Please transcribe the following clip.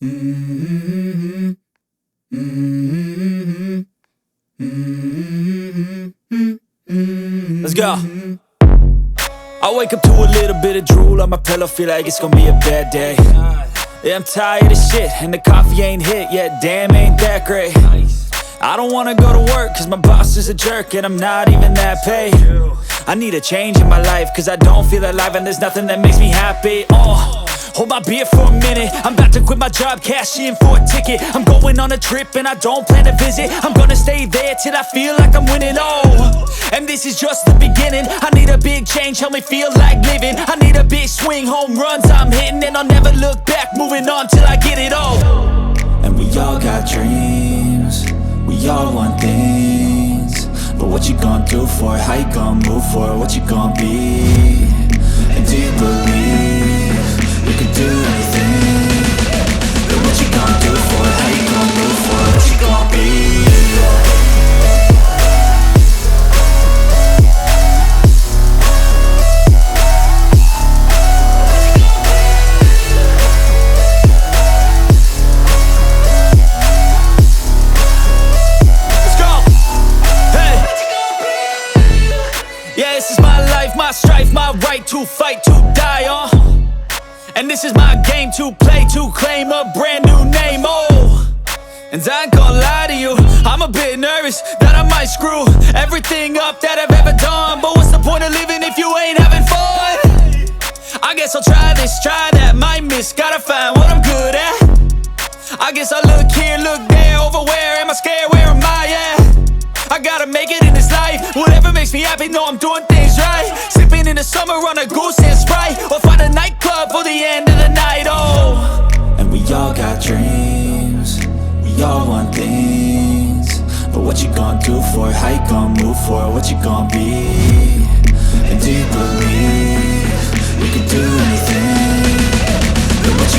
Mm-hmm. Mm-hmm. Mm-hmm. Let's go. I wake up to a little bit of drool on my pillow, feel like it's gonna be a bad day. Yeah, I'm tired of shit, and the coffee ain't hit yet, damn, ain't that great. I don't wanna go to work, cause my boss is a jerk, and I'm not even that paid. I need a change in my life, cause I don't feel alive, and there's nothing that makes me happy. Hold my beer for a minute, I'm about to quit my job, cash in for a ticket. I'm going on a trip and I don't plan to visit. I'm gonna stay there till I feel like I'm winning, and this is just the beginning. I need a big change, help me feel like living. I need a big swing, home runs I'm hitting, and I'll never look back, moving on till I get it all. And we all got dreams, we all want things, but what you gonna do for it? How you gonna move for it? What you gonna be? And do you believe you can do anything? But what you gonna do for it? How you gonna move for it? What you gonna be? My strife, my right to fight, to die on. And this is my game to play, to claim a brand new name, And I ain't gonna lie to you, I'm a bit nervous that I might screw everything up that I've ever done. But what's the point of living if you ain't having fun? I guess I'll try this, try that, might miss, gotta find what I'm good at. I guess I look here, look there, over where am I scared, where am I at? I gotta make it in this life, whatever makes me happy, know I'm doing things right. Sipping in the summer on a goose and Sprite, or find a nightclub for the end of the night, And we all got dreams, we all want things, but what you gonna do for it? How you gonna move for it? What you gonna be? And do you believe you can do anything? But what you